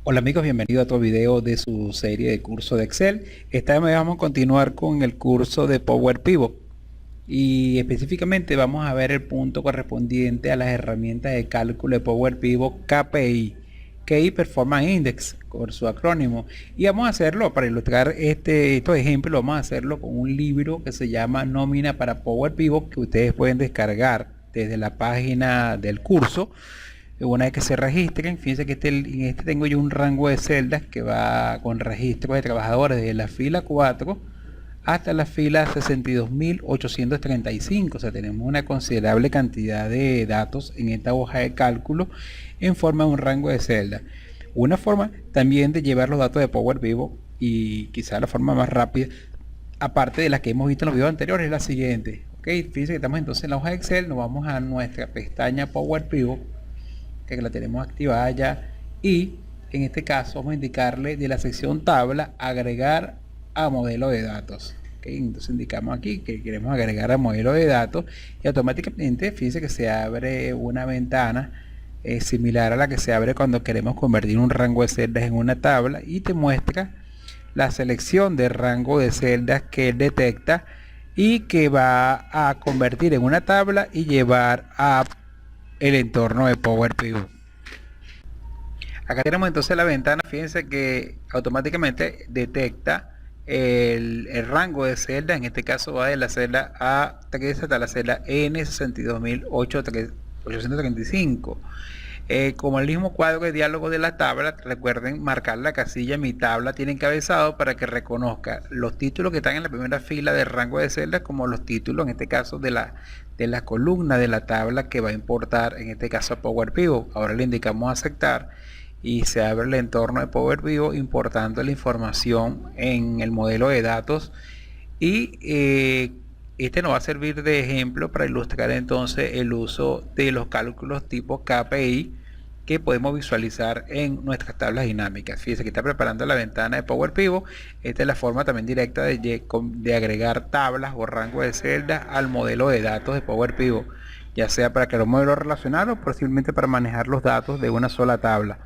Hola amigos, bienvenidos a otro video de su serie de curso de Excel. Esta vez vamos a continuar con el curso de Power Pivot y específicamente vamos a ver el punto correspondiente a las herramientas de cálculo de Power Pivot KPI, Key Performance Index, por su acrónimo. Y vamos a hacerlo, para ilustrar estos ejemplos, vamos a hacerlo con un libro que se llama Nómina para Power Pivot, que ustedes pueden descargar desde la página del curso. Una vez que se registren, fíjense que en este tengo yo un rango de celdas que va con registros de trabajadores de la fila 4 hasta la fila 62.835. O sea, tenemos una considerable cantidad de datos en esta hoja de cálculo en forma de un rango de celdas. Una forma también de llevar los datos de Power Pivot, y quizá la forma más rápida, aparte de la que hemos visto en los videos anteriores, es la siguiente. Ok, fíjense que estamos entonces en la hoja de Excel, nos vamos a nuestra pestaña Power Pivot, que la tenemos activada ya, y en este caso vamos a indicarle de la sección tabla agregar a modelo de datos. Okay, entonces indicamos aquí que queremos agregar a modelo de datos y automáticamente fíjense que se abre una ventana similar a la que se abre cuando queremos convertir un rango de celdas en una tabla, y te muestra la selección de rango de celdas que él detecta y que va a convertir en una tabla y llevar a el entorno de Power Pivot. Acá tenemos entonces la ventana, fíjense que automáticamente detecta el rango de celda. En este caso va de la celda A3 hasta la celda N62835. Como el mismo cuadro de diálogo de la tabla, recuerden marcar la casilla mi tabla tiene encabezado para que reconozca los títulos que están en la primera fila del rango de celdas como los títulos, en este caso de la columna de la tabla que va a importar, en este caso a Power Pivot. Ahora le indicamos aceptar y se abre el entorno de Power Pivot importando la información en el modelo de datos, y este nos va a servir de ejemplo para ilustrar entonces el uso de los cálculos tipo KPI que podemos visualizar en nuestras tablas dinámicas. Fíjense que está preparando la ventana de Power Pivot. Esta es la forma también directa de agregar tablas o rango de celdas al modelo de datos de Power Pivot, ya sea para crear un modelo relacional o posiblemente para manejar los datos de una sola tabla.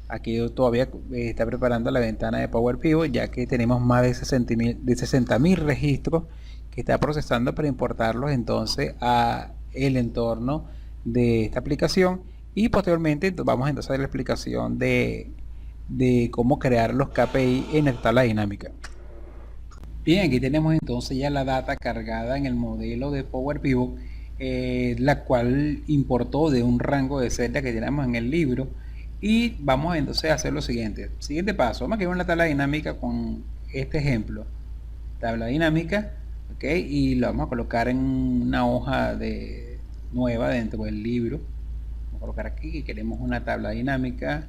Aquí todavía está preparando la ventana de Power Pivot, ya que tenemos más de 60.000 registros que está procesando para importarlos entonces a el entorno de esta aplicación, y posteriormente vamos entonces a ver la explicación de cómo crear los KPI en esta tabla dinámica. Bien, aquí tenemos entonces ya la data cargada en el modelo de Power Pivot, la cual importó de un rango de celda que tenemos en el libro, y vamos entonces a hacer lo siguiente. Siguiente paso, vamos a crear una tabla dinámica con este ejemplo. Tabla dinámica, ok, y lo vamos a colocar en una hoja nueva dentro del libro. Vamos a colocar aquí que queremos una tabla dinámica,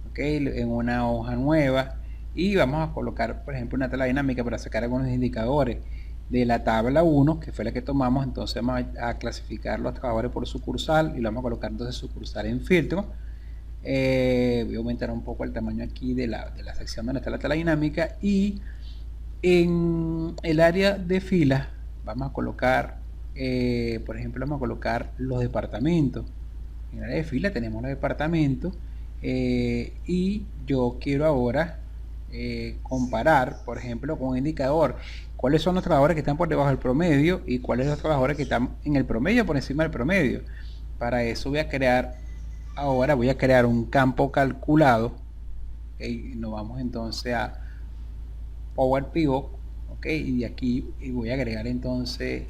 ok, en una hoja nueva, y vamos a colocar por ejemplo una tabla dinámica para sacar algunos indicadores de la tabla 1, que fue la que tomamos. Entonces vamos a clasificar los trabajadores por sucursal y lo vamos a colocar entonces sucursal en filtro. Voy a aumentar un poco el tamaño aquí de la sección donde está la tabla dinámica, y en el área de filas vamos a colocar por ejemplo vamos a colocar los departamentos. En el área de fila tenemos los departamentos, y yo quiero ahora comparar por ejemplo con un indicador cuáles son los trabajadores que están por debajo del promedio y cuáles son los trabajadores que están en el promedio por encima del promedio. Para eso voy a crear un campo calculado. Okay, nos vamos entonces a Power Pivot, okay, y de aquí voy a agregar entonces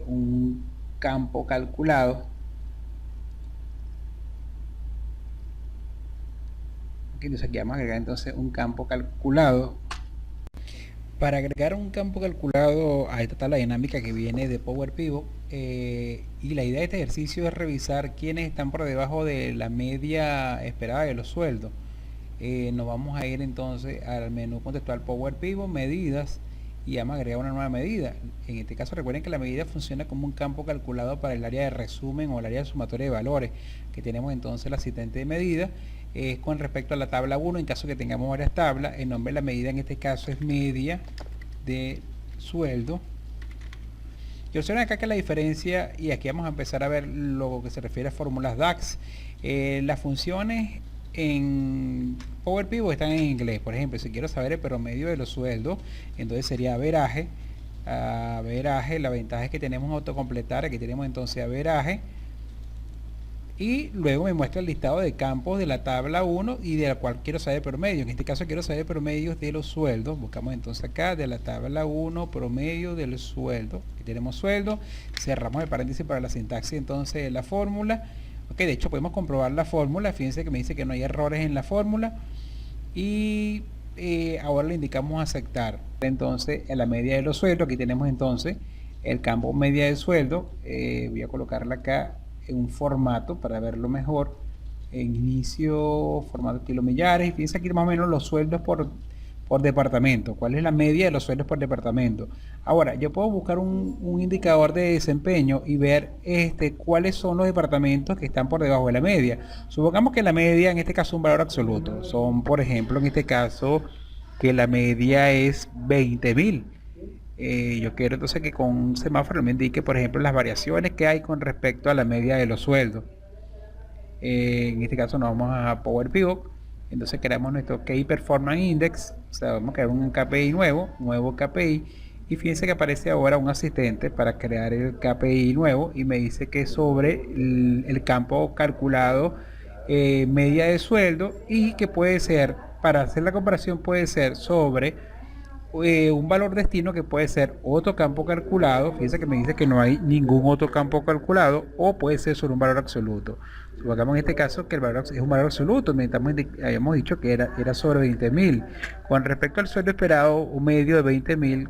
un campo calculado. Okay, entonces aquí vamos a agregar entonces un campo calculado. Para agregar un campo calculado a esta tabla dinámica que viene de Power Pivot, y la idea de este ejercicio es revisar quiénes están por debajo de la media esperada de los sueldos. Nos vamos a ir entonces al menú contextual Power Pivot, medidas, y vamos a agregar una nueva medida. En este caso recuerden que la medida funciona como un campo calculado para el área de resumen o el área de sumatoria de valores, que tenemos entonces el asistente de medida con respecto a la tabla 1. En caso que tengamos varias tablas, el nombre de la medida en este caso es media de sueldo. Y observen acá que la diferencia, y aquí vamos a empezar a ver lo que se refiere a fórmulas DAX. Las funciones en Power Pivot están en inglés. Por ejemplo, si quiero saber el promedio de los sueldos, entonces sería averaje. Averaje, la ventaja es que tenemos autocompletar. Aquí tenemos entonces averaje. Y luego me muestra el listado de campos de la tabla 1 y de la cual quiero saber el promedio. En este caso quiero saber promedios de los sueldos. Buscamos entonces acá de la tabla 1 promedio del sueldo. Aquí tenemos sueldo. Cerramos el paréntesis para la sintaxis entonces de la fórmula. Ok, de hecho podemos comprobar la fórmula. Fíjense que me dice que no hay errores en la fórmula. Y ahora le indicamos aceptar. Entonces en la media de los sueldos. Aquí tenemos entonces el campo media de sueldo. Voy a colocarla acá en un formato para verlo mejor. En inicio, formato estilo millares. Y fíjense aquí más o menos los sueldos por departamento. ¿Cuál es la media de los sueldos por departamento? Ahora, yo puedo buscar un indicador de desempeño y ver cuáles son los departamentos que están por debajo de la media. Supongamos que la media, en este caso, es un valor absoluto. Son, por ejemplo, en este caso, que la media es 20.000. Yo quiero entonces que con un semáforo me indique, por ejemplo, las variaciones que hay con respecto a la media de los sueldos. En este caso nos vamos a Power Pivot. Entonces creamos nuestro Key Performance Index. O sea, vamos a crear un KPI nuevo KPI. Y fíjense que aparece ahora un asistente para crear el KPI nuevo. Y me dice que sobre el campo calculado media de sueldo. Y que puede ser, para hacer la comparación, puede ser sobre un valor destino que puede ser otro campo calculado. Fíjense que me dice que no hay ningún otro campo calculado, o puede ser sobre un valor absoluto. Supongamos en este caso que el valor es un valor absoluto. Habíamos dicho que era sobre 20.000. Con respecto al sueldo esperado, un medio de 20.000,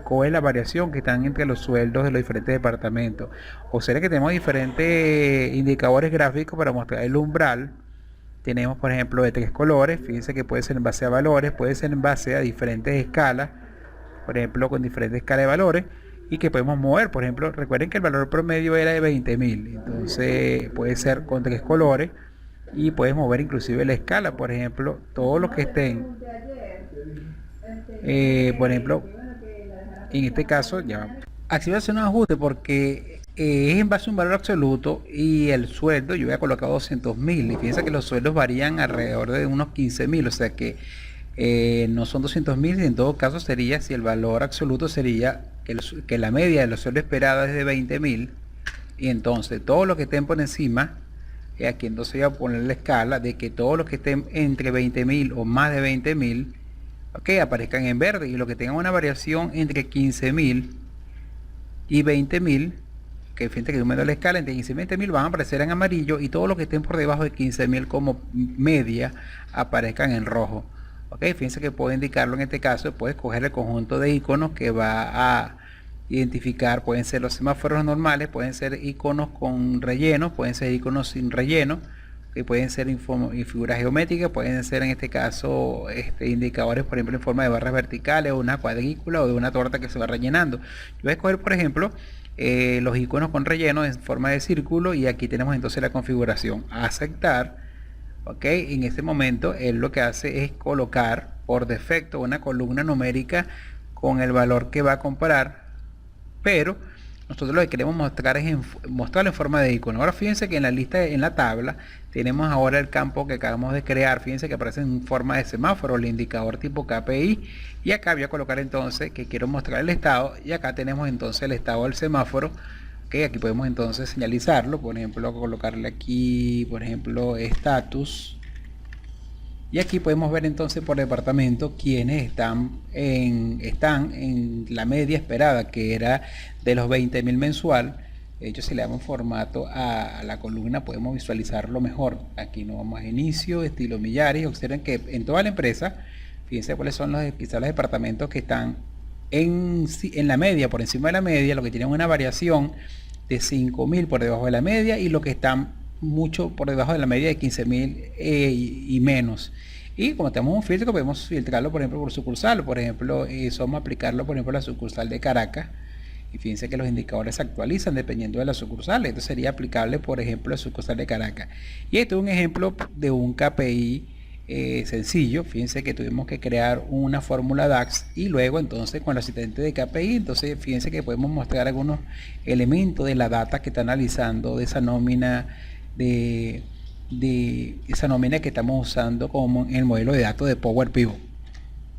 ¿cuál es la variación que están entre los sueldos de los diferentes departamentos? O sea que tenemos diferentes indicadores gráficos para mostrar el umbral. Tenemos, por ejemplo, de 3 colores. Fíjense que puede ser en base a valores, puede ser en base a diferentes escalas, por ejemplo, con diferentes escalas de valores, y que podemos mover. Por ejemplo, recuerden que el valor promedio era de 20.000, entonces puede ser con 3 colores, y puedes mover inclusive la escala. Por ejemplo, todos los que estén, por ejemplo, en este caso, ya aquí voy a hacer un ajuste porque es en base a un valor absoluto, y el sueldo yo voy a colocar 200.000, y fíjense que los sueldos varían alrededor de unos 15.000, o sea que no son 200.000. En todo caso sería, si el valor absoluto sería que la media de los sueldos esperados es de 20.000, y entonces todos los que estén por encima, aquí entonces voy a poner la escala de que todos los que estén entre 20.000 o más de 20.000, ok, aparezcan en verde, y los que tengan una variación entre 15.000 y 20.000, que fíjense que yo me doy la escala, entre 15 y 20.000 van a aparecer en amarillo, y todos los que estén por debajo de 15.000 como media aparezcan en rojo. Ok, fíjense que puedo indicarlo en este caso. Puedo escoger el conjunto de iconos que va a identificar. Pueden ser los semáforos normales, pueden ser iconos con relleno, pueden ser iconos sin relleno, que pueden ser figuras geométricas, pueden ser en este caso indicadores, por ejemplo, en forma de barras verticales, o una cuadrícula, o de una torta que se va rellenando. Yo voy a escoger, por ejemplo, los iconos con relleno en forma de círculo, y aquí tenemos entonces la configuración. Aceptar. Ok, en este momento él lo que hace es colocar por defecto una columna numérica con el valor que va a comparar, pero nosotros lo que queremos mostrar es mostrarlo en forma de icono. Ahora fíjense que en la lista, en la tabla, tenemos ahora el campo que acabamos de crear. Fíjense que aparece en forma de semáforo el indicador tipo KPI, y acá voy a colocar entonces que quiero mostrar el estado, y acá tenemos entonces el estado del semáforo. Okay, aquí podemos entonces señalizarlo, por ejemplo, colocarle aquí, por ejemplo, estatus, y aquí podemos ver entonces por departamento quienes están en la media esperada, que era de los 20.000 mensual. De hecho, si le damos formato a la columna, podemos visualizarlo mejor. Aquí nos vamos a inicio, estilo millares. Observen que en toda la empresa, fíjense cuáles son quizás los departamentos que están en la media, por encima de la media, lo que tienen una variación de 5.000 por debajo de la media, y lo que están mucho por debajo de la media de 15.000 y menos. Y como tenemos un filtro, podemos filtrarlo, por ejemplo, por sucursal. Por ejemplo, vamos a aplicarlo, por ejemplo, a la sucursal de Caracas, y fíjense que los indicadores se actualizan dependiendo de la sucursal. Esto sería aplicable, por ejemplo, a la sucursal de Caracas. Y este es un ejemplo de un KPI sencillo. Fíjense que tuvimos que crear una fórmula DAX, y luego entonces con el asistente de KPI, entonces fíjense que podemos mostrar algunos elementos de la data que está analizando de esa nómina de de esa nómina que estamos usando como en el modelo de datos de Power Pivot.